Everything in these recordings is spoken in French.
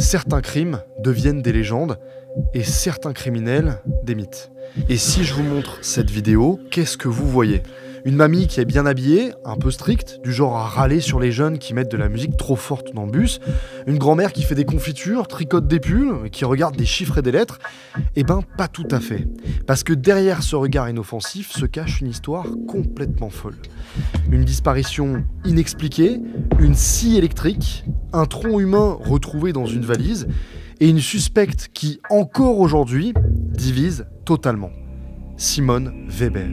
Certains crimes deviennent des légendes et certains criminels des mythes. Et si je vous montre cette vidéo, qu'est-ce que vous voyez ? Une mamie qui est bien habillée, un peu stricte, du genre à râler sur les jeunes qui mettent de la musique trop forte dans le bus. Une grand-mère qui fait des confitures, tricote des pulls, qui regarde des chiffres et des lettres. Eh ben, pas tout à fait. Parce que derrière ce regard inoffensif se cache une histoire complètement folle. Une disparition inexpliquée, une scie électrique, un tronc humain retrouvé dans une valise et une suspecte qui, encore aujourd'hui, divise totalement. Simone Weber.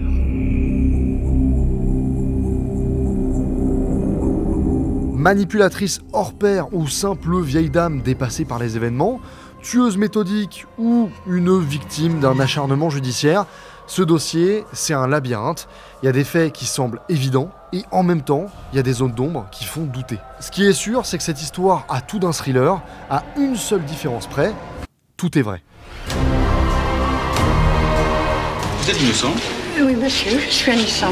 Manipulatrice hors pair ou simple vieille dame dépassée par les événements, tueuse méthodique ou une victime d'un acharnement judiciaire, ce dossier, c'est un labyrinthe. Il y a des faits qui semblent évidents et en même temps, il y a des zones d'ombre qui font douter. Ce qui est sûr, c'est que cette histoire a tout d'un thriller, à une seule différence près, tout est vrai. Vous êtes innocent ? Oui, monsieur, je suis innocent.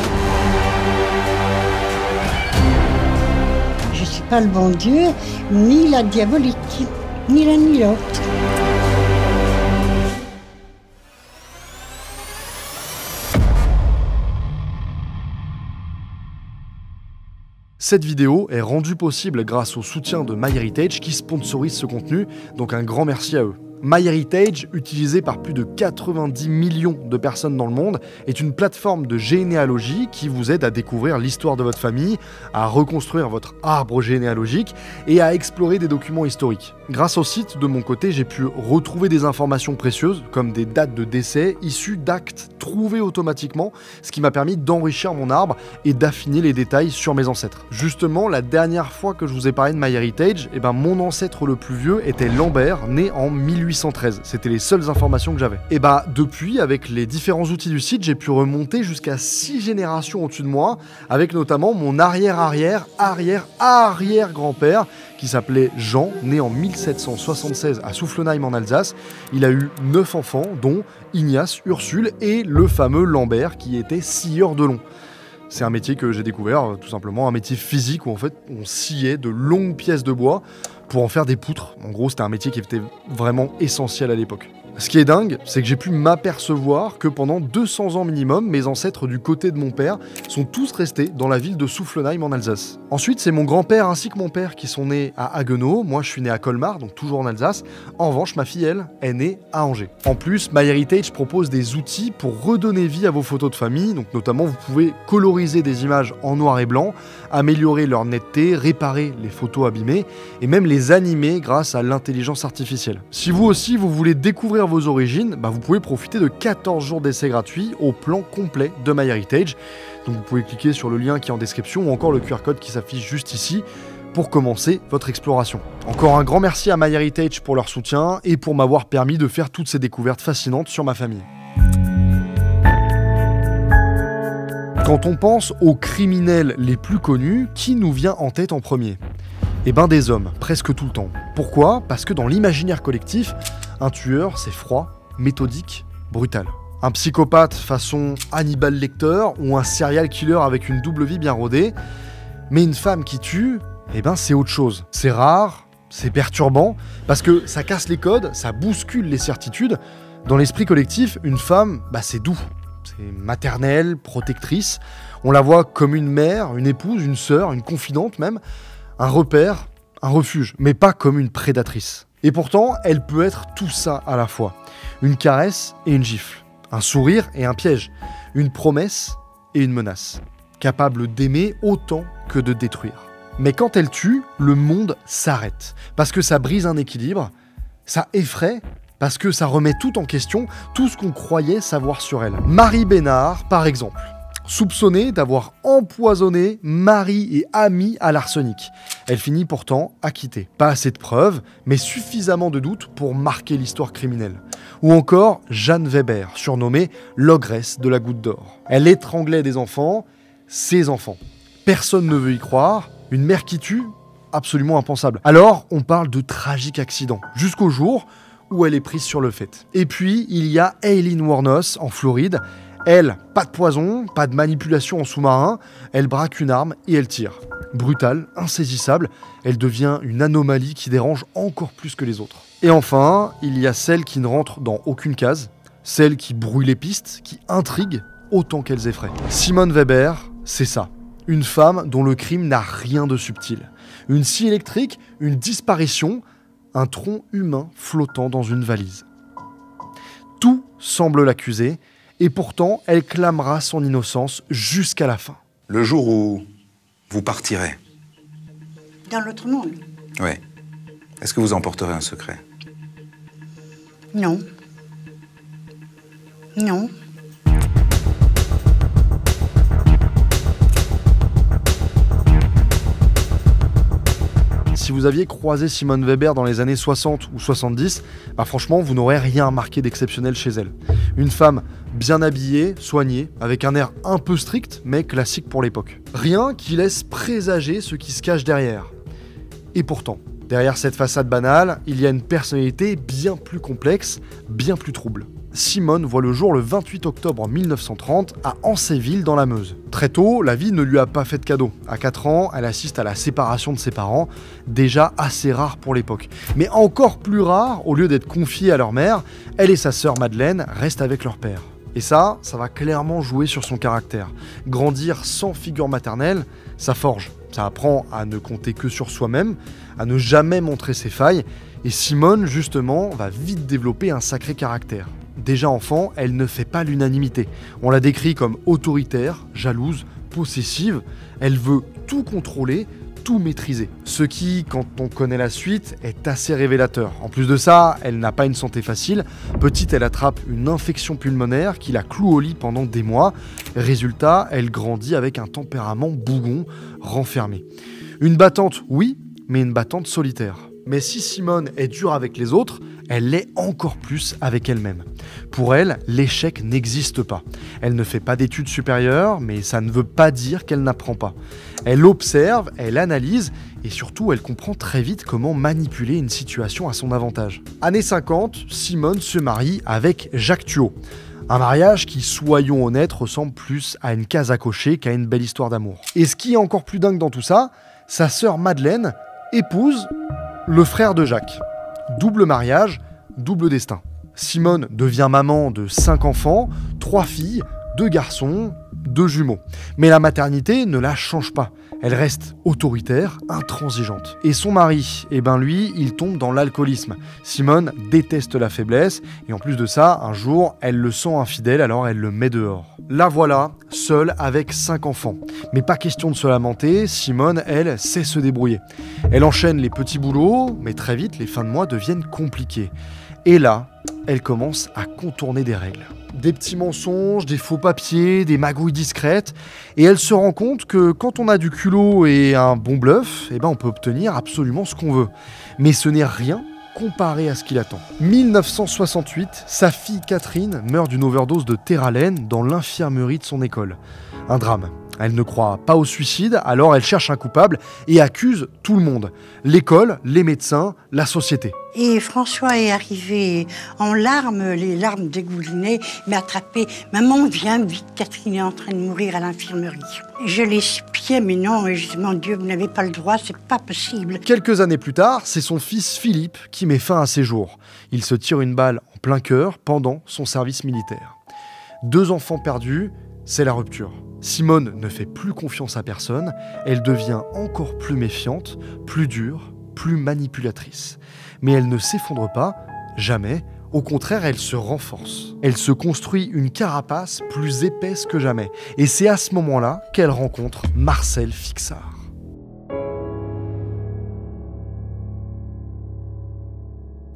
Je ne suis pas le bon Dieu, ni la diabolique, ni l'un ni l'autre. Cette vidéo est rendue possible grâce au soutien de MyHeritage qui sponsorise ce contenu, donc un grand merci à eux. MyHeritage, utilisé par plus de 90 millions de personnes dans le monde, est une plateforme de généalogie qui vous aide à découvrir l'histoire de votre famille, à reconstruire votre arbre généalogique et à explorer des documents historiques. Grâce au site, de mon côté, j'ai pu retrouver des informations précieuses, comme des dates de décès issues d'actes trouvés automatiquement, ce qui m'a permis d'enrichir mon arbre et d'affiner les détails sur mes ancêtres. Justement, la dernière fois que je vous ai parlé de MyHeritage, mon ancêtre le plus vieux était Lambert, né en 1813. C'était les seules informations que j'avais. Et depuis, avec les différents outils du site, j'ai pu remonter jusqu'à 6 générations au-dessus de moi, avec notamment mon arrière-arrière-arrière-arrière-grand-père, qui s'appelait Jean, né en 1776 à Soufflenheim en Alsace. Il a eu 9 enfants, dont Ignace, Ursule et le fameux Lambert, qui était scieur de long. C'est un métier que j'ai découvert, tout simplement, un métier physique où en fait on sciait de longues pièces de bois pour en faire des poutres. En gros, c'était un métier qui était vraiment essentiel à l'époque. Ce qui est dingue, c'est que j'ai pu m'apercevoir que pendant 200 ans minimum, mes ancêtres du côté de mon père sont tous restés dans la ville de Soufflenheim en Alsace. Ensuite, c'est mon grand-père ainsi que mon père qui sont nés à Haguenau. Moi, je suis né à Colmar, donc toujours en Alsace. En revanche, ma fille, elle, est née à Angers. En plus, MyHeritage propose des outils pour redonner vie à vos photos de famille. Donc notamment, vous pouvez coloriser des images en noir et blanc, améliorer leur netteté, réparer les photos abîmées et même les animer grâce à l'intelligence artificielle. Si vous aussi, vous voulez découvrir vos origines, vous pouvez profiter de 14 jours d'essai gratuits au plan complet de MyHeritage. Donc vous pouvez cliquer sur le lien qui est en description ou encore le QR code qui s'affiche juste ici pour commencer votre exploration. Encore un grand merci à MyHeritage pour leur soutien et pour m'avoir permis de faire toutes ces découvertes fascinantes sur ma famille. Quand on pense aux criminels les plus connus, qui nous vient en tête en premier ? Des hommes, presque tout le temps. Pourquoi ? Parce que dans l'imaginaire collectif, un tueur, c'est froid, méthodique, brutal. Un psychopathe façon Hannibal Lecter ou un serial killer avec une double vie bien rodée. Mais une femme qui tue, c'est autre chose. C'est rare, c'est perturbant, parce que ça casse les codes, ça bouscule les certitudes. Dans l'esprit collectif, une femme, c'est doux. C'est maternelle, protectrice. On la voit comme une mère, une épouse, une sœur, une confidente même. Un repère, un refuge, mais pas comme une prédatrice. Et pourtant, elle peut être tout ça à la fois. Une caresse et une gifle. Un sourire et un piège. Une promesse et une menace. Capable d'aimer autant que de détruire. Mais quand elle tue, le monde s'arrête. Parce que ça brise un équilibre, ça effraie, parce que ça remet tout en question, tout ce qu'on croyait savoir sur elle. Marie Bénard, par exemple. Soupçonnée d'avoir empoisonné mari et ami à l'arsenic. Elle finit pourtant acquittée. Pas assez de preuves, mais suffisamment de doutes pour marquer l'histoire criminelle. Ou encore Jeanne Weber, surnommée l'ogresse de la Goutte d'Or. Elle étranglait des enfants, ses enfants. Personne ne veut y croire, une mère qui tue, absolument impensable. Alors, on parle de tragique accident, jusqu'au jour où elle est prise sur le fait. Et puis, il y a Aileen Wuornos en Floride. Elle, pas de poison, pas de manipulation en sous-marin, elle braque une arme et elle tire. Brutale, insaisissable, elle devient une anomalie qui dérange encore plus que les autres. Et enfin, il y a celle qui ne rentre dans aucune case, celle qui brouille les pistes, qui intrigue autant qu'elles effraient. Simone Weber, c'est ça. Une femme dont le crime n'a rien de subtil. Une scie électrique, une disparition, un tronc humain flottant dans une valise. Tout semble l'accuser, et pourtant, elle clamera son innocence jusqu'à la fin. Le jour où vous partirez. Dans l'autre monde? Oui. Est-ce que vous emporterez un secret? Non. Non. Si vous aviez croisé Simone Weber dans les années 60 ou 70, franchement, vous n'aurez rien remarqué d'exceptionnel chez elle. Une femme bien habillée, soignée, avec un air un peu strict, mais classique pour l'époque. Rien qui laisse présager ce qui se cache derrière. Et pourtant, derrière cette façade banale, il y a une personnalité bien plus complexe, bien plus trouble. Simone voit le jour le 28 octobre 1930 à Anséville dans la Meuse. Très tôt, la vie ne lui a pas fait de cadeau. À 4 ans, elle assiste à la séparation de ses parents, déjà assez rare pour l'époque. Mais encore plus rare, au lieu d'être confiée à leur mère, elle et sa sœur Madeleine restent avec leur père. Et ça va clairement jouer sur son caractère. Grandir sans figure maternelle, ça forge. Ça apprend à ne compter que sur soi-même, à ne jamais montrer ses failles. Et Simone, justement, va vite développer un sacré caractère. Déjà enfant, elle ne fait pas l'unanimité. On la décrit comme autoritaire, jalouse, possessive. Elle veut tout contrôler, tout maîtriser. Ce qui, quand on connaît la suite, est assez révélateur. En plus de ça, elle n'a pas une santé facile. Petite, elle attrape une infection pulmonaire qui la cloue au lit pendant des mois. Résultat, elle grandit avec un tempérament bougon, renfermé. Une battante, oui, mais une battante solitaire. Mais si Simone est dure avec les autres, elle l'est encore plus avec elle-même. Pour elle, l'échec n'existe pas. Elle ne fait pas d'études supérieures, mais ça ne veut pas dire qu'elle n'apprend pas. Elle observe, elle analyse, et surtout, elle comprend très vite comment manipuler une situation à son avantage. Années 50, Simone se marie avec Jacques Thuot. Un mariage qui, soyons honnêtes, ressemble plus à une case à cocher qu'à une belle histoire d'amour. Et ce qui est encore plus dingue dans tout ça, sa sœur Madeleine épouse le frère de Jacques. Double mariage, double destin. Simone devient maman de 5 enfants, 3 filles, 2 garçons, 2 jumeaux. Mais la maternité ne la change pas. Elle reste autoritaire, intransigeante. Et son mari, lui, il tombe dans l'alcoolisme. Simone déteste la faiblesse, et en plus de ça, un jour, elle le sent infidèle, alors elle le met dehors. La voilà, seule avec 5 enfants. Mais pas question de se lamenter, Simone, elle, sait se débrouiller. Elle enchaîne les petits boulots, mais très vite, les fins de mois deviennent compliquées. Et là, elle commence à contourner des règles. Des petits mensonges, des faux papiers, des magouilles discrètes. Et elle se rend compte que quand on a du culot et un bon bluff, on peut obtenir absolument ce qu'on veut. Mais ce n'est rien comparé à ce qui l'attend. 1968, sa fille Catherine meurt d'une overdose de Theralène dans l'infirmerie de son école. Un drame. Elle ne croit pas au suicide, alors elle cherche un coupable et accuse tout le monde. L'école, les médecins, la société. Et François est arrivé en larmes, les larmes dégoulinées, m'a attrapé. Maman, viens vite, Catherine est en train de mourir à l'infirmerie. Je l'espiais, mais non, et je dis, mon Dieu, vous n'avez pas le droit, c'est pas possible. Quelques années plus tard, c'est son fils Philippe qui met fin à ses jours. Il se tire une balle en plein cœur pendant son service militaire. 2 enfants perdus, c'est la rupture. Simone ne fait plus confiance à personne, elle devient encore plus méfiante, plus dure, plus manipulatrice. Mais elle ne s'effondre pas, jamais, au contraire elle se renforce. Elle se construit une carapace plus épaisse que jamais. Et c'est à ce moment-là qu'elle rencontre Marcel Fixard.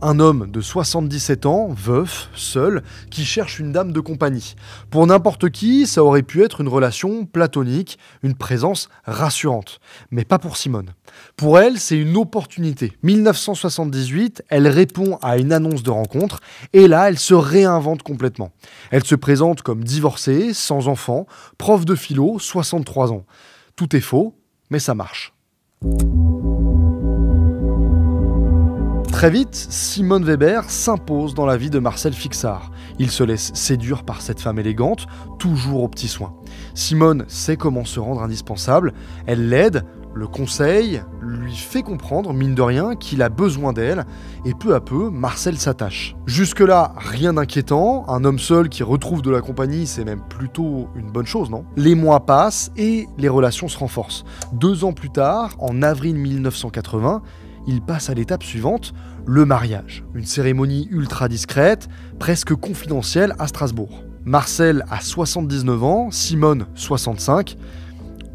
Un homme de 77 ans, veuf, seul, qui cherche une dame de compagnie. Pour n'importe qui, ça aurait pu être une relation platonique, une présence rassurante. Mais pas pour Simone. Pour elle, c'est une opportunité. 1978, elle répond à une annonce de rencontre, et là, elle se réinvente complètement. Elle se présente comme divorcée, sans enfant, prof de philo, 63 ans. Tout est faux, mais ça marche. Très vite, Simone Weber s'impose dans la vie de Marcel Fixard. Il se laisse séduire par cette femme élégante, toujours aux petits soins. Simone sait comment se rendre indispensable, elle l'aide, le conseille, lui fait comprendre, mine de rien, qu'il a besoin d'elle, et peu à peu, Marcel s'attache. Jusque-là, rien d'inquiétant, un homme seul qui retrouve de la compagnie, c'est même plutôt une bonne chose, non ? Les mois passent et les relations se renforcent. 2 ans plus tard, en avril 1980, il passe à l'étape suivante, le mariage. Une cérémonie ultra discrète, presque confidentielle à Strasbourg. Marcel a 79 ans, Simone 65.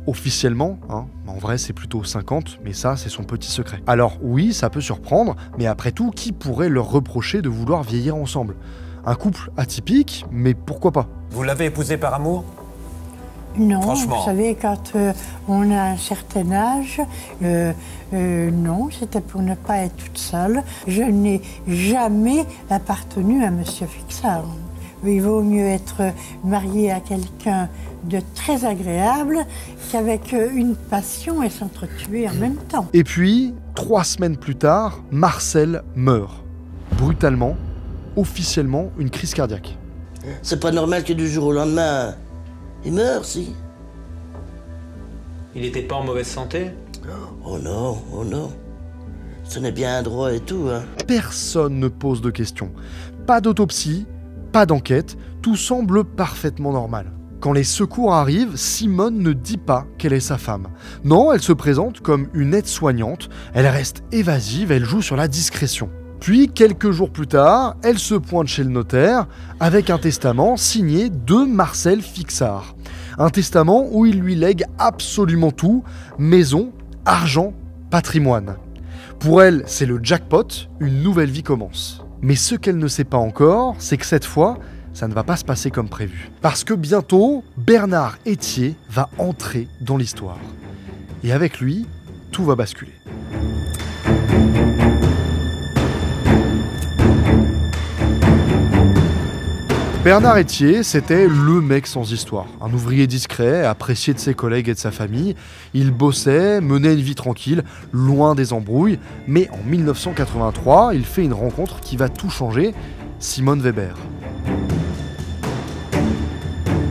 Officiellement, en vrai c'est plutôt 50, mais ça c'est son petit secret. Alors oui, ça peut surprendre, mais après tout, qui pourrait leur reprocher de vouloir vieillir ensemble ? Un couple atypique, mais pourquoi pas ? Vous l'avez épousé par amour ? Non, Franchement. vous savez, quand on a un certain âge, non, c'était pour ne pas être toute seule. Je n'ai jamais appartenu à Monsieur Fixard. Il vaut mieux être marié à quelqu'un de très agréable qu'avec une passion et s'entretuer en même temps. Et puis, 3 semaines plus tard, Marcel meurt. Brutalement, officiellement, une crise cardiaque. C'est pas normal que du jour au lendemain, il meurt, si. Il n'était pas en mauvaise santé ? Oh non. Ce n'est bien droit et tout, hein. Personne ne pose de questions. Pas d'autopsie, pas d'enquête, tout semble parfaitement normal. Quand les secours arrivent, Simone ne dit pas qu'elle est sa femme. Non, elle se présente comme une aide-soignante, elle reste évasive, elle joue sur la discrétion. Puis, quelques jours plus tard, elle se pointe chez le notaire avec un testament signé de Marcel Fixard. Un testament où il lui lègue absolument tout, maison, argent, patrimoine. Pour elle, c'est le jackpot, une nouvelle vie commence. Mais ce qu'elle ne sait pas encore, c'est que cette fois, ça ne va pas se passer comme prévu. Parce que bientôt, Bernard Etier va entrer dans l'histoire. Et avec lui, tout va basculer. Bernard Etier, c'était le mec sans histoire. Un ouvrier discret, apprécié de ses collègues et de sa famille. Il bossait, menait une vie tranquille, loin des embrouilles. Mais en 1983, il fait une rencontre qui va tout changer, Simone Weber.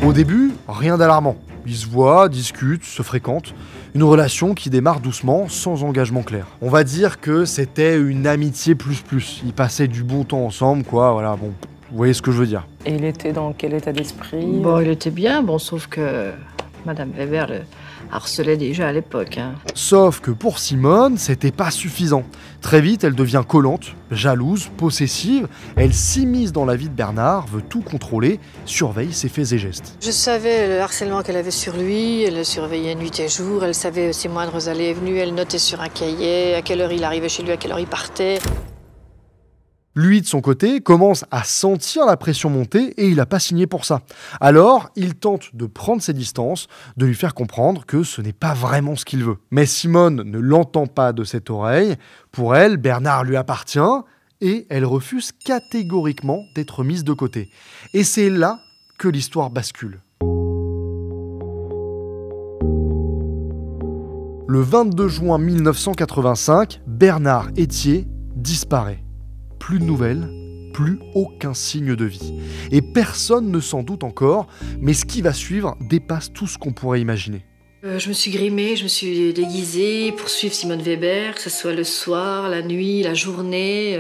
Au début, rien d'alarmant. Ils se voient, discutent, se fréquentent. Une relation qui démarre doucement, sans engagement clair. On va dire que c'était une amitié plus. Ils passaient du bon temps ensemble, quoi, voilà, bon. Vous voyez ce que je veux dire. Et il était dans quel état d'esprit ? Bon, il était bien, sauf que Madame Weber le harcelait déjà à l'époque. Sauf que pour Simone, c'était pas suffisant. Très vite, elle devient collante, jalouse, possessive. Elle s'immisce dans la vie de Bernard, veut tout contrôler, surveille ses faits et gestes. Je savais le harcèlement qu'elle avait sur lui, elle le surveillait nuit et jour, elle savait ses moindres allées et venues, elle notait sur un cahier à quelle heure il arrivait chez lui, à quelle heure il partait. Lui, de son côté, commence à sentir la pression monter et il n'a pas signé pour ça. Alors, il tente de prendre ses distances, de lui faire comprendre que ce n'est pas vraiment ce qu'il veut. Mais Simone ne l'entend pas de cette oreille. Pour elle, Bernard lui appartient et elle refuse catégoriquement d'être mise de côté. Et c'est là que l'histoire bascule. Le 22 juin 1985, Bernard Etier disparaît. Plus de nouvelles, plus aucun signe de vie. Et personne ne s'en doute encore, mais ce qui va suivre dépasse tout ce qu'on pourrait imaginer. Je me suis grimée, je me suis déguisée pour suivre Simone Weber, que ce soit le soir, la nuit, la journée.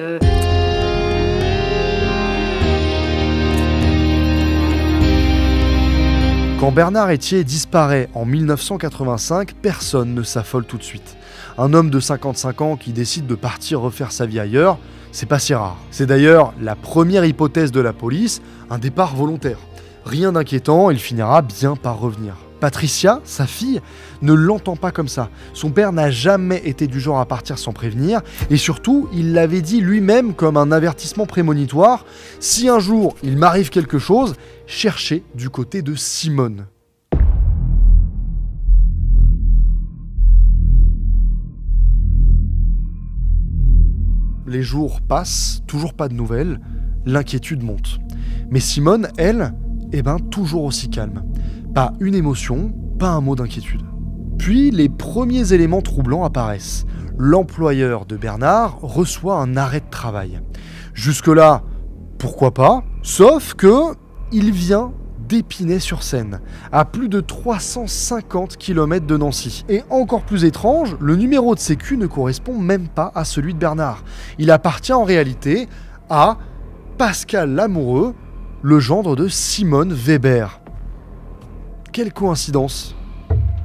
Quand Bernard Etier disparaît en 1985, personne ne s'affole tout de suite. Un homme de 55 ans qui décide de partir refaire sa vie ailleurs, c'est pas si rare. C'est d'ailleurs la première hypothèse de la police, un départ volontaire. Rien d'inquiétant, il finira bien par revenir. Patricia, sa fille, ne l'entend pas comme ça. Son père n'a jamais été du genre à partir sans prévenir, et surtout, il l'avait dit lui-même comme un avertissement prémonitoire. Si un jour il m'arrive quelque chose, cherchez du côté de Simone. Les jours passent, toujours pas de nouvelles, l'inquiétude monte. Mais Simone, elle, toujours aussi calme. Pas une émotion, pas un mot d'inquiétude. Puis les premiers éléments troublants apparaissent. L'employeur de Bernard reçoit un arrêt de travail. Jusque-là, pourquoi pas, sauf que il vient d'Épinay-sur-Seine, à plus de 350 km de Nancy. Et encore plus étrange, le numéro de sécu ne correspond même pas à celui de Bernard. Il appartient en réalité à Pascal Lamoureux, le gendre de Simone Weber. Quelle coïncidence!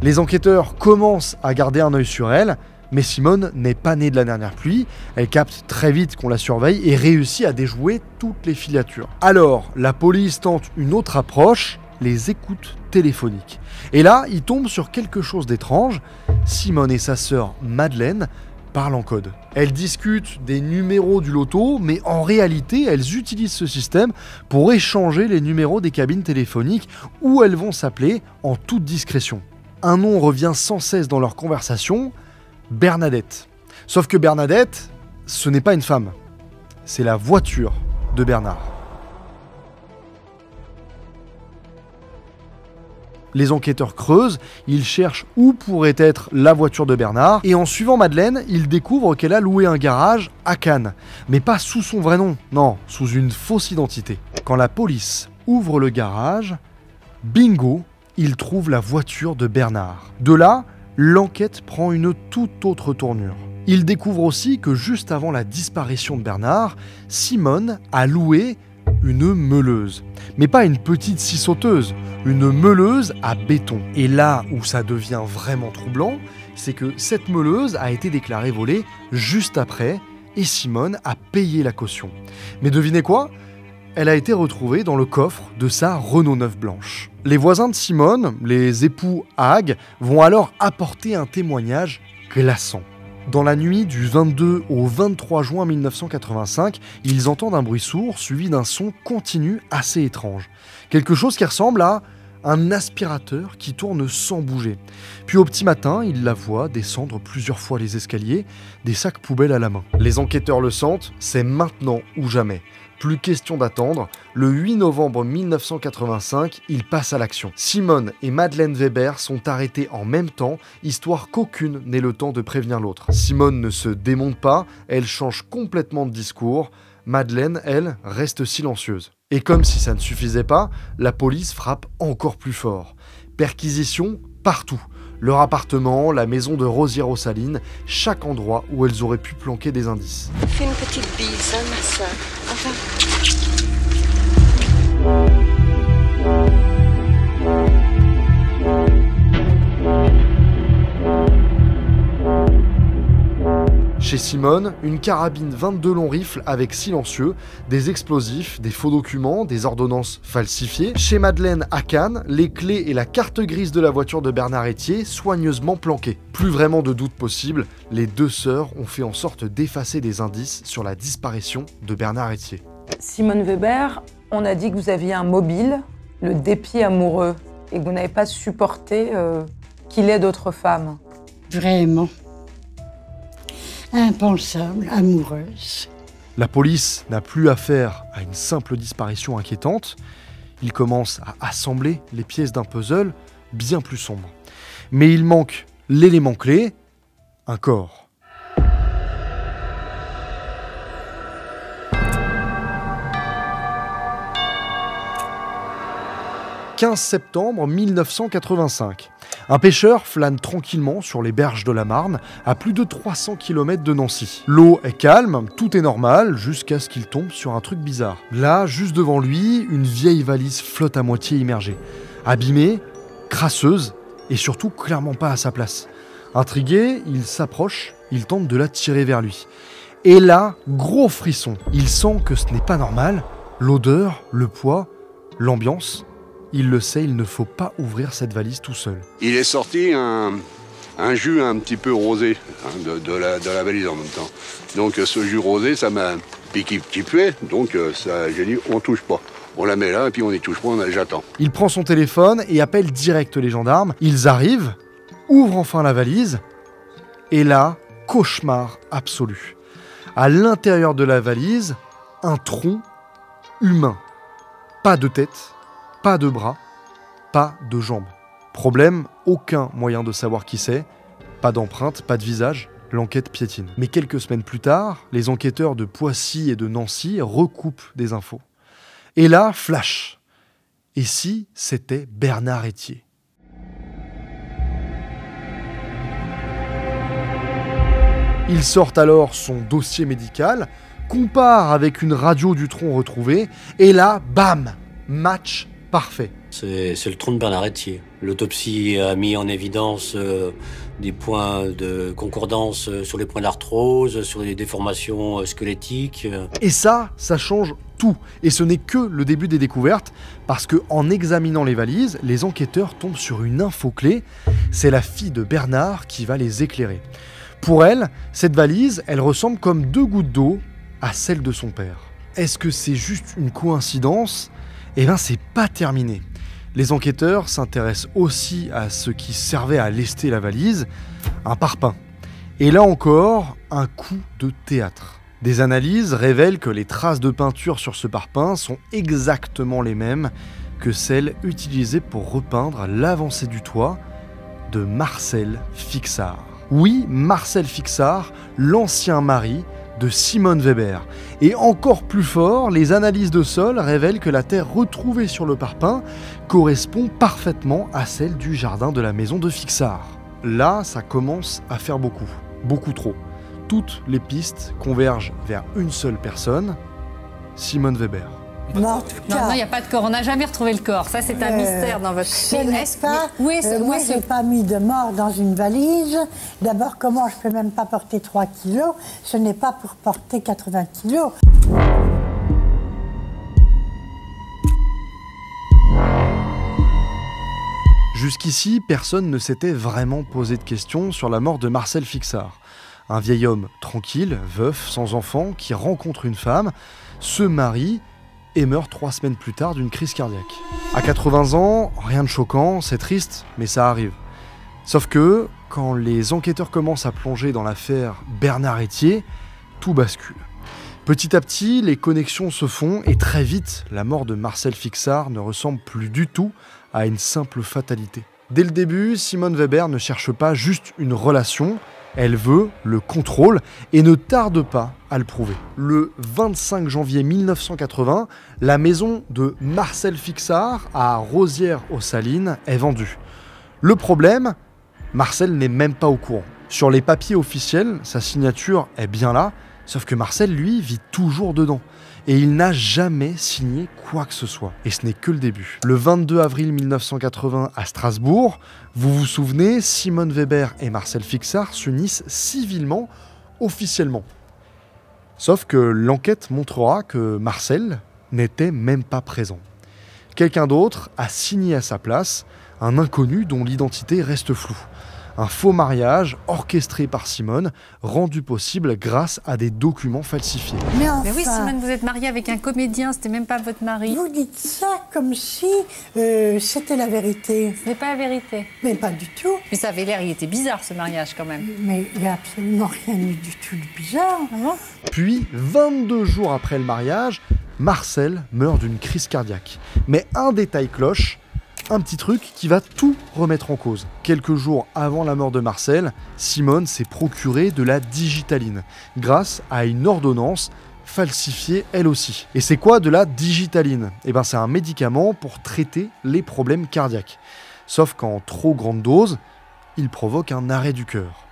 Les enquêteurs commencent à garder un œil sur elle, mais Simone n'est pas née de la dernière pluie, elle capte très vite qu'on la surveille et réussit à déjouer toutes les filatures. Alors, la police tente une autre approche, les écoutes téléphoniques. Et là, ils tombent sur quelque chose d'étrange, Simone et sa sœur Madeleine parlent en code. Elles discutent des numéros du loto, mais en réalité, elles utilisent ce système pour échanger les numéros des cabines téléphoniques où elles vont s'appeler en toute discrétion. Un nom revient sans cesse dans leur conversation, Bernadette. Sauf que Bernadette, ce n'est pas une femme. C'est la voiture de Bernard. Les enquêteurs creusent, ils cherchent où pourrait être la voiture de Bernard, et en suivant Madeleine, ils découvrent qu'elle a loué un garage à Cannes. Mais pas sous son vrai nom, non, sous une fausse identité. Quand la police ouvre le garage, bingo, ils trouvent la voiture de Bernard. De là, l'enquête prend une toute autre tournure. Il découvre aussi que juste avant la disparition de Bernard, Simone a loué une meuleuse. Mais pas une petite scie sauteuse, une meuleuse à béton. Et là où ça devient vraiment troublant, c'est que cette meuleuse a été déclarée volée juste après et Simone a payé la caution. Mais devinez quoi ? Elle a été retrouvée dans le coffre de sa Renault 9 blanche. Les voisins de Simone, les époux Hague, vont alors apporter un témoignage glaçant. Dans la nuit du 22 au 23 juin 1985, ils entendent un bruit sourd suivi d'un son continu assez étrange. Quelque chose qui ressemble à un aspirateur qui tourne sans bouger. Puis au petit matin, ils la voient descendre plusieurs fois les escaliers, des sacs poubelles à la main. Les enquêteurs le sentent, c'est maintenant ou jamais. Plus question d'attendre, le 8 novembre 1985, ils passent à l'action. Simone et Madeleine Weber sont arrêtées en même temps, histoire qu'aucune n'ait le temps de prévenir l'autre. Simone ne se démonte pas, elle change complètement de discours. Madeleine, elle, reste silencieuse. Et comme si ça ne suffisait pas, la police frappe encore plus fort. Perquisition partout. Leur appartement, la maison de Rosières-aux-Salines, chaque endroit où elles auraient pu planquer des indices. Fais une petite bise, hein, ma soeur. Enfin. Chez Simone, une carabine 22 longs rifles avec silencieux, des explosifs, des faux documents, des ordonnances falsifiées. Chez Madeleine à Cannes, les clés et la carte grise de la voiture de Bernard Etier soigneusement planquées. Plus vraiment de doute possible, les deux sœurs ont fait en sorte d'effacer des indices sur la disparition de Bernard Etier. Simone Weber, on a dit que vous aviez un mobile, le dépit amoureux, et que vous n'avez pas supporté qu'il ait d'autres femmes. Vraiment. Impensable, amoureuse. La police n'a plus affaire à une simple disparition inquiétante. Ils commencent à assembler les pièces d'un puzzle bien plus sombre. Mais il manque l'élément clé, un corps. « 15 septembre 1985. Un pêcheur flâne tranquillement sur les berges de la Marne, à plus de 300 km de Nancy. L'eau est calme, tout est normal, jusqu'à ce qu'il tombe sur un truc bizarre. Là, juste devant lui, une vieille valise flotte à moitié immergée. Abîmée, crasseuse, et surtout clairement pas à sa place. Intrigué, il s'approche, il tente de la tirer vers lui. Et là, gros frisson. Il sent que ce n'est pas normal. L'odeur, le poids, l'ambiance... Il le sait, il ne faut pas ouvrir cette valise tout seul. Il est sorti un jus un petit peu rosé de la valise en même temps. Donc ce jus rosé, ça m'a piqué petit peu, donc j'ai dit on touche pas. On la met là et puis on n'y touche pas, j'attends. Il prend son téléphone et appelle direct les gendarmes. Ils arrivent, ouvrent enfin la valise, et là, cauchemar absolu. À l'intérieur de la valise, un tronc humain. Pas de tête, pas de bras, pas de jambes. Problème, aucun moyen de savoir qui c'est, pas d'empreinte, pas de visage, l'enquête piétine. Mais quelques semaines plus tard, les enquêteurs de Poissy et de Nancy recoupent des infos. Et là, flash. Et si c'était Bernard Etier ? Il sort alors son dossier médical, compare avec une radio du tronc retrouvée, et là, bam, match parfait. C'est le tronc de Bernard Etier. L'autopsie a mis en évidence des points de concordance sur les points d'arthrose, sur les déformations squelettiques. Et ça change tout. Et ce n'est que le début des découvertes, parce qu'en examinant les valises, les enquêteurs tombent sur une info clé. C'est la fille de Bernard qui va les éclairer. Pour elle, cette valise, elle ressemble comme 2 gouttes d'eau à celle de son père. Est-ce que c'est juste une coïncidence ? Eh bien, c'est pas terminé. Les enquêteurs s'intéressent aussi à ce qui servait à lester la valise, un parpaing. Et là encore, un coup de théâtre. Des analyses révèlent que les traces de peinture sur ce parpaing sont exactement les mêmes que celles utilisées pour repeindre l'avancée du toit de Marcel Fixard. Oui, Marcel Fixard, l'ancien mari de Simone Weber. Et encore plus fort, les analyses de sol révèlent que la terre retrouvée sur le parpaing correspond parfaitement à celle du jardin de la maison de Fixard. Là, ça commence à faire beaucoup, beaucoup trop. Toutes les pistes convergent vers une seule personne, Simone Weber. Non, il n'y a pas de corps. On n'a jamais retrouvé le corps. Ça, c'est un mystère dans votre... Moi, je n'ai pas mis de mort dans une valise. D'abord, comment je ne peux même pas porter 3 kilos ? Ce n'est pas pour porter 80 kilos. Jusqu'ici, personne ne s'était vraiment posé de questions sur la mort de Marcel Fixard. Un vieil homme tranquille, veuf, sans enfant, qui rencontre une femme, se marie et meurt 3 semaines plus tard d'une crise cardiaque. À 80 ans, rien de choquant, c'est triste, mais ça arrive. Sauf que, quand les enquêteurs commencent à plonger dans l'affaire Bernard Etier, tout bascule. Petit à petit, les connexions se font et très vite, la mort de Marcel Fixard ne ressemble plus du tout à une simple fatalité. Dès le début, Simone Weber ne cherche pas juste une relation, elle veut le contrôle et ne tarde pas à le prouver. Le 25 janvier 1980, la maison de Marcel Fixard à Rosières-aux-Salines est vendue. Le problème, Marcel n'est même pas au courant. Sur les papiers officiels, sa signature est bien là, sauf que Marcel, lui, vit toujours dedans. Et il n'a jamais signé quoi que ce soit. Et ce n'est que le début. Le 22 avril 1980 à Strasbourg, vous vous souvenez, Simone Weber et Marcel Fixard s'unissent civilement, officiellement. Sauf que l'enquête montrera que Marcel n'était même pas présent. Quelqu'un d'autre a signé à sa place, un inconnu dont l'identité reste floue. Un faux mariage orchestré par Simone, rendu possible grâce à des documents falsifiés. Mais oui, Simone, vous êtes mariée avec un comédien, c'était même pas votre mari. Vous dites ça comme si c'était la vérité. Ce n'est pas la vérité. Mais pas du tout. Mais ça avait l'air, il était bizarre ce mariage quand même. Mais il n'y a absolument rien eu du tout de bizarre. Puis, 22 jours après le mariage, Marcel meurt d'une crise cardiaque. Mais un détail cloche, un petit truc qui va tout remettre en cause. Quelques jours avant la mort de Marcel, Simone s'est procuré de la digitaline, grâce à une ordonnance falsifiée elle aussi. Et c'est quoi de la digitaline ? Eh bien, c'est un médicament pour traiter les problèmes cardiaques. Sauf qu'en trop grande dose, il provoque un arrêt du cœur.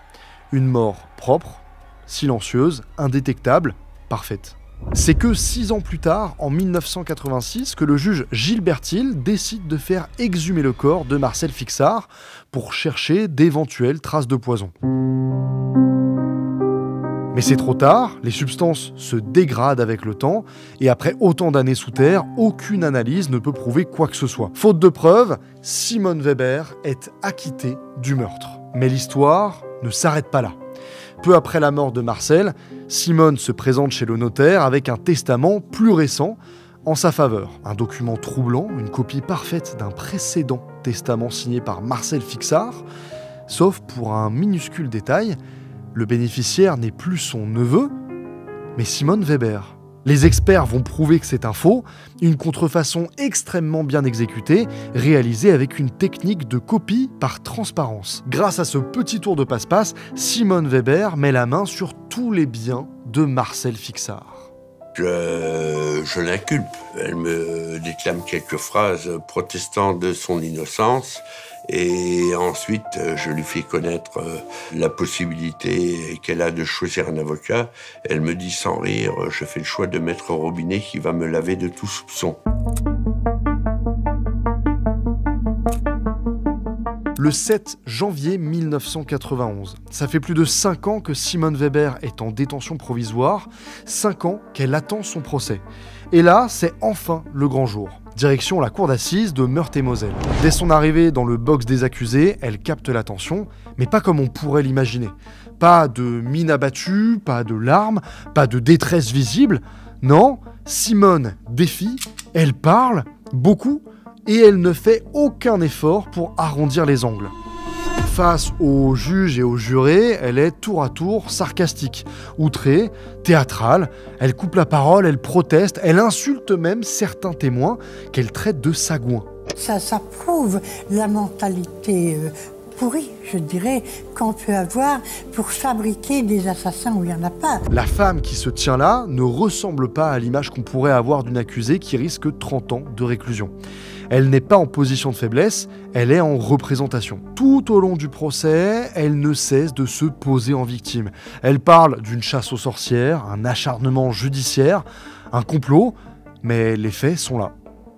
Une mort propre, silencieuse, indétectable, parfaite. C'est que 6 ans plus tard, en 1986, que le juge Gilles Bertil décide de faire exhumer le corps de Marcel Fixard pour chercher d'éventuelles traces de poison. Mais c'est trop tard, les substances se dégradent avec le temps, et après autant d'années sous terre, aucune analyse ne peut prouver quoi que ce soit. Faute de preuves, Simone Weber est acquittée du meurtre. Mais l'histoire ne s'arrête pas là. Peu après la mort de Marcel, Simone se présente chez le notaire avec un testament plus récent en sa faveur. Un document troublant, une copie parfaite d'un précédent testament signé par Marcel Fixard, sauf pour un minuscule détail, le bénéficiaire n'est plus son neveu, mais Simone Weber. Les experts vont prouver que c'est un faux, une contrefaçon extrêmement bien exécutée, réalisée avec une technique de copie par transparence. Grâce à ce petit tour de passe-passe, Simone Weber met la main sur tous les biens de Marcel Fixard. Je l'inculpe. Elle me déclame quelques phrases protestant de son innocence. Et ensuite, je lui fais connaître la possibilité qu'elle a de choisir un avocat. Elle me dit sans rire, je fais le choix de Maître Robinet qui va me laver de tout soupçon. Le 7 janvier 1991. Ça fait plus de 5 ans que Simone Weber est en détention provisoire, 5 ans qu'elle attend son procès. Et là, c'est enfin le grand jour. Direction la cour d'assises de Meurthe-et-Moselle. Dès son arrivée dans le box des accusés, elle capte l'attention, mais pas comme on pourrait l'imaginer. Pas de mine abattue, pas de larmes, pas de détresse visible. Non, Simone défie, elle parle, beaucoup, et elle ne fait aucun effort pour arrondir les angles. Face aux juges et aux jurés, elle est tour à tour sarcastique, outrée, théâtrale, elle coupe la parole, elle proteste, elle insulte même certains témoins qu'elle traite de sagouins. Ça prouve la mentalité pourrie, je dirais, qu'on peut avoir pour fabriquer des assassins où il n'y en a pas. La femme qui se tient là ne ressemble pas à l'image qu'on pourrait avoir d'une accusée qui risque 30 ans de réclusion. Elle n'est pas en position de faiblesse, elle est en représentation. Tout au long du procès, elle ne cesse de se poser en victime. Elle parle d'une chasse aux sorcières, un acharnement judiciaire, un complot, mais les faits sont là.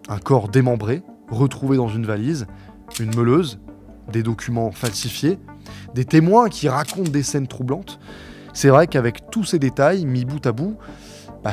Un corps démembré, retrouvé dans une valise, une meuleuse, des documents falsifiés, des témoins qui racontent des scènes troublantes. C'est vrai qu'avec tous ces détails mis bout à bout,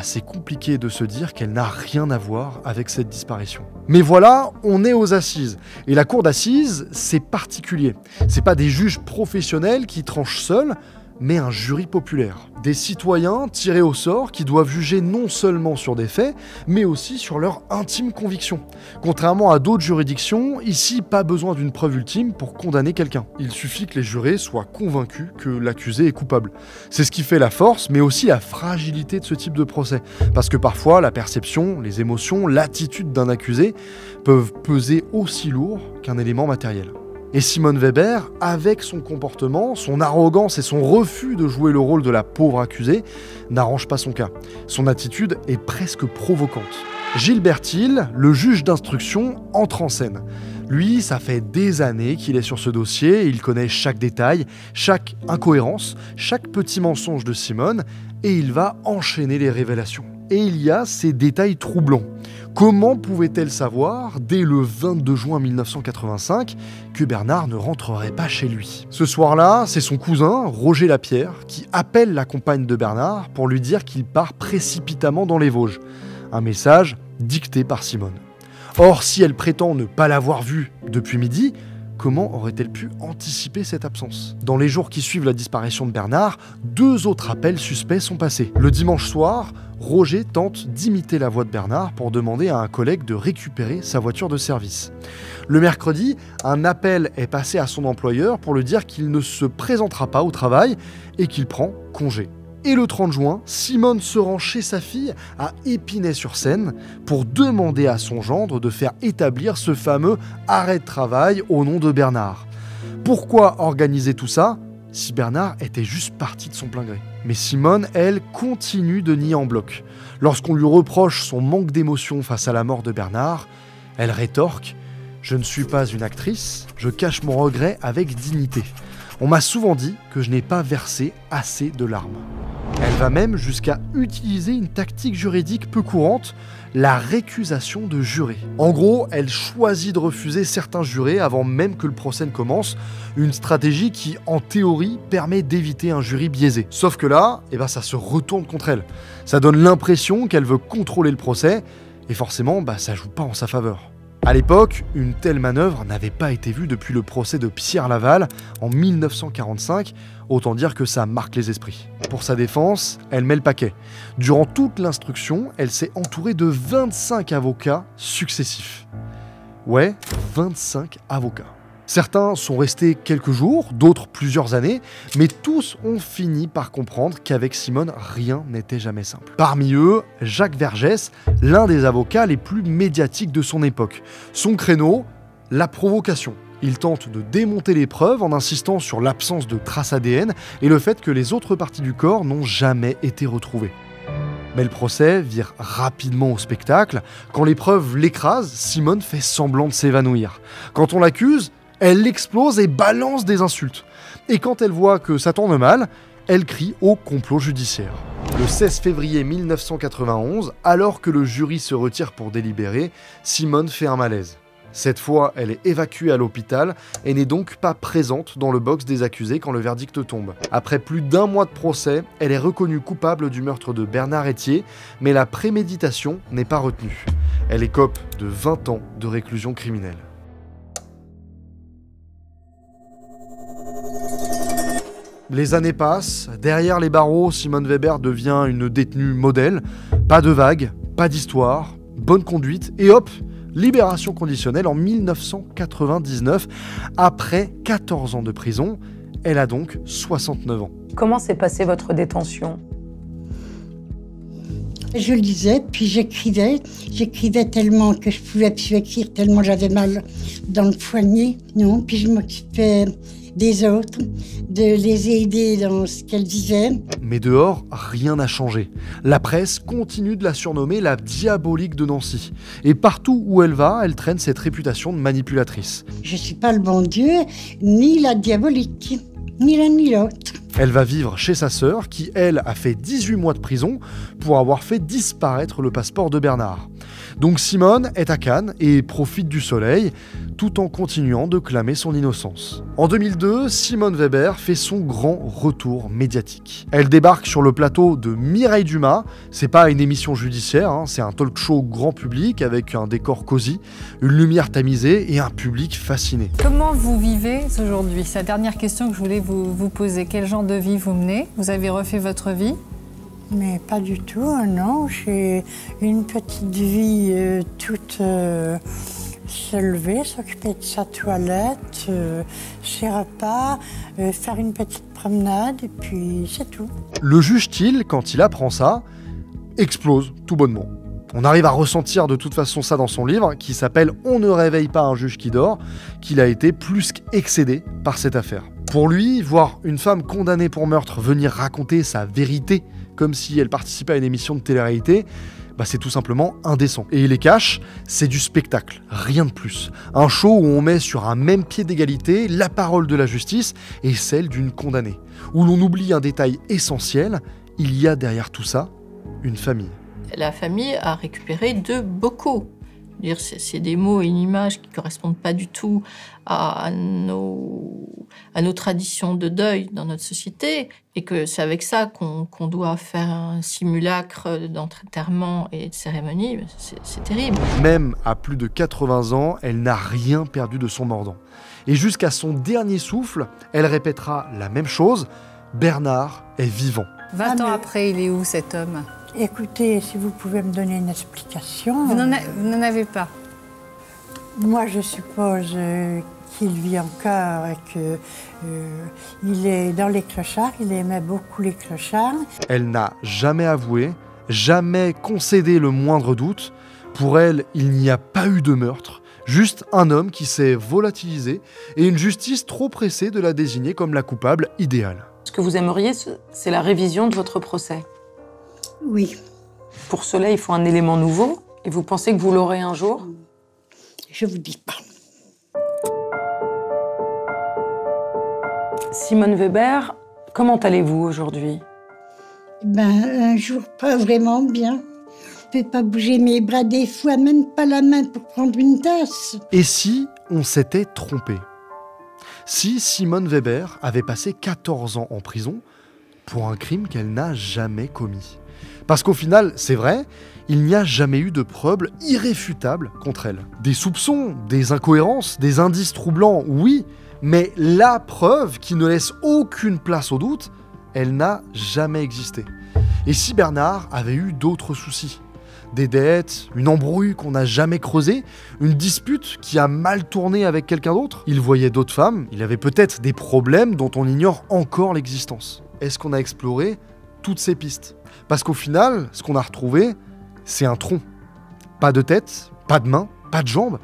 c'est compliqué de se dire qu'elle n'a rien à voir avec cette disparition. Mais voilà, on est aux assises. Et la cour d'assises, c'est particulier. C'est pas des juges professionnels qui tranchent seuls, mais un jury populaire. Des citoyens tirés au sort qui doivent juger non seulement sur des faits, mais aussi sur leur intime conviction. Contrairement à d'autres juridictions, ici, pas besoin d'une preuve ultime pour condamner quelqu'un. Il suffit que les jurés soient convaincus que l'accusé est coupable. C'est ce qui fait la force, mais aussi la fragilité de ce type de procès. Parce que parfois, la perception, les émotions, l'attitude d'un accusé peuvent peser aussi lourd qu'un élément matériel. Et Simone Weber, avec son comportement, son arrogance et son refus de jouer le rôle de la pauvre accusée, n'arrange pas son cas. Son attitude est presque provocante. Gilbert Hill, le juge d'instruction, entre en scène. Lui, ça fait des années qu'il est sur ce dossier, il connaît chaque détail, chaque incohérence, chaque petit mensonge de Simone, et il va enchaîner les révélations. Et il y a ces détails troublants. Comment pouvait-elle savoir, dès le 22 juin 1985, que Bernard ne rentrerait pas chez lui? Ce soir-là, c'est son cousin, Roger Lapierre, qui appelle la compagne de Bernard pour lui dire qu'il part précipitamment dans les Vosges. Un message dicté par Simone. Or, si elle prétend ne pas l'avoir vu depuis midi, comment aurait-elle pu anticiper cette absence? Dans les jours qui suivent la disparition de Bernard, 2 autres appels suspects sont passés. Le dimanche soir, Roger tente d'imiter la voix de Bernard pour demander à un collègue de récupérer sa voiture de service. Le mercredi, un appel est passé à son employeur pour lui dire qu'il ne se présentera pas au travail et qu'il prend congé. Et le 30 juin, Simone se rend chez sa fille à Épinay-sur-Seine pour demander à son gendre de faire établir ce fameux arrêt de travail au nom de Bernard. Pourquoi organiser tout ça si Bernard était juste parti de son plein gré? Mais Simone, elle, continue de nier en bloc. Lorsqu'on lui reproche son manque d'émotion face à la mort de Bernard, elle rétorque « Je ne suis pas une actrice, je cache mon regret avec dignité. On m'a souvent dit que je n'ai pas versé assez de larmes. » Elle va même jusqu'à utiliser une tactique juridique peu courante, la récusation de jurés. En gros, elle choisit de refuser certains jurés avant même que le procès ne commence, une stratégie qui, en théorie, permet d'éviter un jury biaisé. Sauf que là, ça se retourne contre elle. Ça donne l'impression qu'elle veut contrôler le procès, et forcément, ça joue pas en sa faveur. À l'époque, une telle manœuvre n'avait pas été vue depuis le procès de Pierre Laval en 1945, autant dire que ça marque les esprits. Pour sa défense, elle met le paquet. Durant toute l'instruction, elle s'est entourée de 25 avocats successifs. Ouais, 25 avocats. Certains sont restés quelques jours, d'autres plusieurs années, mais tous ont fini par comprendre qu'avec Simone, rien n'était jamais simple. Parmi eux, Jacques Vergès, l'un des avocats les plus médiatiques de son époque. Son créneau, la provocation. Il tente de démonter les preuves en insistant sur l'absence de traces ADN et le fait que les autres parties du corps n'ont jamais été retrouvées. Mais le procès vire rapidement au spectacle. Quand les preuves l'écrasent, Simone fait semblant de s'évanouir. Quand on l'accuse, elle explose et balance des insultes. Et quand elle voit que ça tourne mal, elle crie au complot judiciaire. Le 16 février 1991, alors que le jury se retire pour délibérer, Simone fait un malaise. Cette fois, elle est évacuée à l'hôpital et n'est donc pas présente dans le box des accusés quand le verdict tombe. Après plus d'1 mois de procès, elle est reconnue coupable du meurtre de Bernard Etier, mais la préméditation n'est pas retenue. Elle écope de 20 ans de réclusion criminelle. Les années passent, derrière les barreaux, Simone Weber devient une détenue modèle. Pas de vagues, pas d'histoire, bonne conduite, et hop, libération conditionnelle en 1999. Après 14 ans de prison, elle a donc 69 ans. Comment s'est passée votre détention ? Je lisais, puis j'écrivais. J'écrivais tellement que je pouvais plus écrire, tellement j'avais mal dans le poignet. Non, puis je m'occupais des autres, de les aider dans ce qu'elles vivaient. Mais dehors, rien n'a changé. La presse continue de la surnommer la diabolique de Nancy. Et partout où elle va, elle traîne cette réputation de manipulatrice. Je ne suis pas le bon Dieu, ni la diabolique, ni l'un ni l'autre. Elle va vivre chez sa sœur, qui, elle, a fait 18 mois de prison pour avoir fait disparaître le passeport de Bernard. Donc Simone est à Cannes et profite du soleil, tout en continuant de clamer son innocence. En 2002, Simone Weber fait son grand retour médiatique. Elle débarque sur le plateau de Mireille Dumas. C'est pas une émission judiciaire, c'est un talk show grand public avec un décor cosy, une lumière tamisée et un public fasciné. Comment vous vivez aujourd'hui ? C'est la dernière question que je voulais vous poser. Quel genre de vie vous menez ? Vous avez refait votre vie ? Mais pas du tout, non. J'ai une petite vie toute se lever, s'occuper de sa toilette, ses repas, faire une petite promenade, et puis c'est tout. Le juge Thiel, quand il apprend ça, explose tout bonnement. On arrive à ressentir de toute façon ça dans son livre, qui s'appelle « On ne réveille pas un juge qui dort », qu'il a été plus qu'excédé par cette affaire. Pour lui, voir une femme condamnée pour meurtre venir raconter sa vérité comme si elle participait à une émission de télé-réalité, c'est tout simplement indécent. Et les caches, c'est du spectacle, rien de plus. Un show où on met sur un même pied d'égalité la parole de la justice et celle d'une condamnée. Où l'on oublie un détail essentiel, il y a derrière tout ça une famille. La famille a récupéré 2 bocaux. C'est des mots et une image qui ne correspondent pas du tout à nos traditions de deuil dans notre société, et que c'est avec ça qu'on doit faire un simulacre d'enterrement et de cérémonie. C'est terrible. Même à plus de 80 ans, elle n'a rien perdu de son mordant. Et jusqu'à son dernier souffle, elle répétera la même chose, Bernard est vivant. 20 ans après, il est où cet homme ? Écoutez, si vous pouvez me donner une explication... Vous n'en avez pas ? Moi, je suppose qu'il vit encore et qu'il est dans les clochards. Il aimait beaucoup les clochards. Elle n'a jamais avoué, jamais concédé le moindre doute. Pour elle, il n'y a pas eu de meurtre. Juste un homme qui s'est volatilisé et une justice trop pressée de la désigner comme la coupable idéale. Ce que vous aimeriez, c'est la révision de votre procès. Oui. Pour cela, il faut un élément nouveau. Et vous pensez que vous l'aurez un jour ? Je vous dis pas. Simone Weber, comment allez-vous aujourd'hui ? Un jour pas vraiment bien. Je ne peux pas bouger mes bras des fois, même pas la main pour prendre une tasse. Et si on s'était trompé ? Si Simone Weber avait passé 14 ans en prison pour un crime qu'elle n'a jamais commis ? Parce qu'au final, c'est vrai, il n'y a jamais eu de preuves irréfutables contre elle. Des soupçons, des incohérences, des indices troublants, oui, mais la preuve qui ne laisse aucune place au doute, elle n'a jamais existé. Et si Bernard avait eu d'autres soucis ? Des dettes, une embrouille qu'on n'a jamais creusée, une dispute qui a mal tourné avec quelqu'un d'autre. Il voyait d'autres femmes, il avait peut-être des problèmes dont on ignore encore l'existence. Est-ce qu'on a exploré toutes ces pistes? Parce qu'au final, ce qu'on a retrouvé, c'est un tronc. Pas de tête, pas de main, pas de jambes.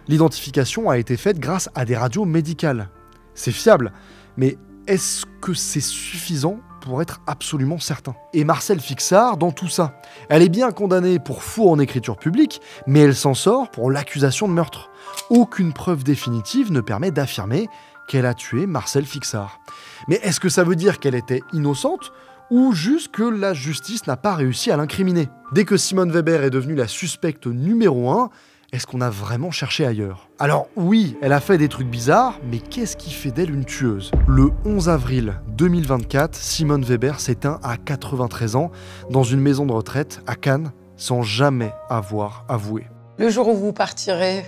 L'identification a été faite grâce à des radios médicales. C'est fiable, mais est-ce que c'est suffisant pour être absolument certain? Et Marcel Fixard dans tout ça. Elle est bien condamnée pour faux en écriture publique, mais elle s'en sort pour l'accusation de meurtre. Aucune preuve définitive ne permet d'affirmer qu'elle a tué Marcel Fixard. Mais est-ce que ça veut dire qu'elle était innocente ou juste que la justice n'a pas réussi à l'incriminer? Dès que Simone Weber est devenue la suspecte numéro 1, est-ce qu'on a vraiment cherché ailleurs? Alors oui, elle a fait des trucs bizarres, mais qu'est-ce qui fait d'elle une tueuse? Le 11 avril 2024, Simone Weber s'éteint à 93 ans dans une maison de retraite à Cannes, sans jamais avoir avoué. Le jour où vous partirez?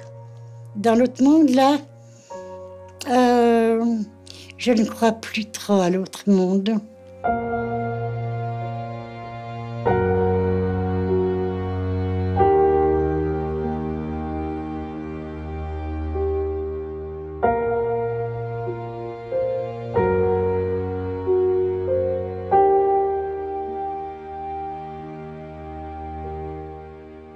Dans l'autre monde, là, je ne crois plus trop à l'autre monde.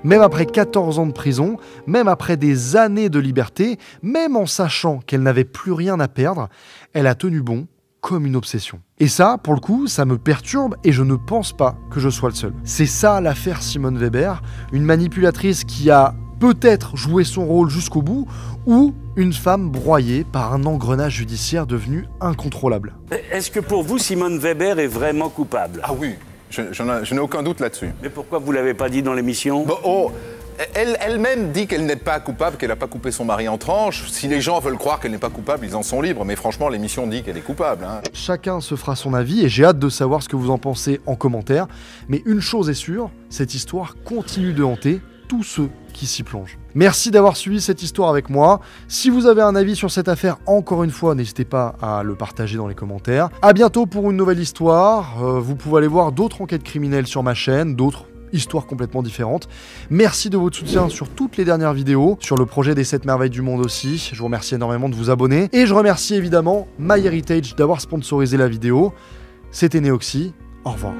Même après 14 ans de prison, même après des années de liberté, même en sachant qu'elle n'avait plus rien à perdre, elle a tenu bon comme une obsession. Et ça, pour le coup, ça me perturbe et je ne pense pas que je sois le seul. C'est ça l'affaire Simone Weber, une manipulatrice qui a peut-être joué son rôle jusqu'au bout, ou une femme broyée par un engrenage judiciaire devenu incontrôlable. Est-ce que pour vous, Simone Weber est vraiment coupable? Ah oui. Je n'ai aucun doute là-dessus. Mais pourquoi vous ne l'avez pas dit dans l'émission? Elle-même dit qu'elle n'est pas coupable, qu'elle n'a pas coupé son mari en tranches. Si les gens veulent croire qu'elle n'est pas coupable, ils en sont libres. Mais franchement, l'émission dit qu'elle est coupable. Chacun se fera son avis et j'ai hâte de savoir ce que vous en pensez en commentaire. Mais une chose est sûre, cette histoire continue de hanter tous ceux qui s'y plongent. Merci d'avoir suivi cette histoire avec moi. Si vous avez un avis sur cette affaire, encore une fois, n'hésitez pas à le partager dans les commentaires. À bientôt pour une nouvelle histoire. Vous pouvez aller voir d'autres enquêtes criminelles sur ma chaîne, d'autres histoires complètement différentes. Merci de votre soutien sur toutes les dernières vidéos, sur le projet des 7 merveilles du monde aussi. Je vous remercie énormément de vous abonner. Et je remercie évidemment MyHeritage d'avoir sponsorisé la vidéo. C'était Neoxy. Au revoir.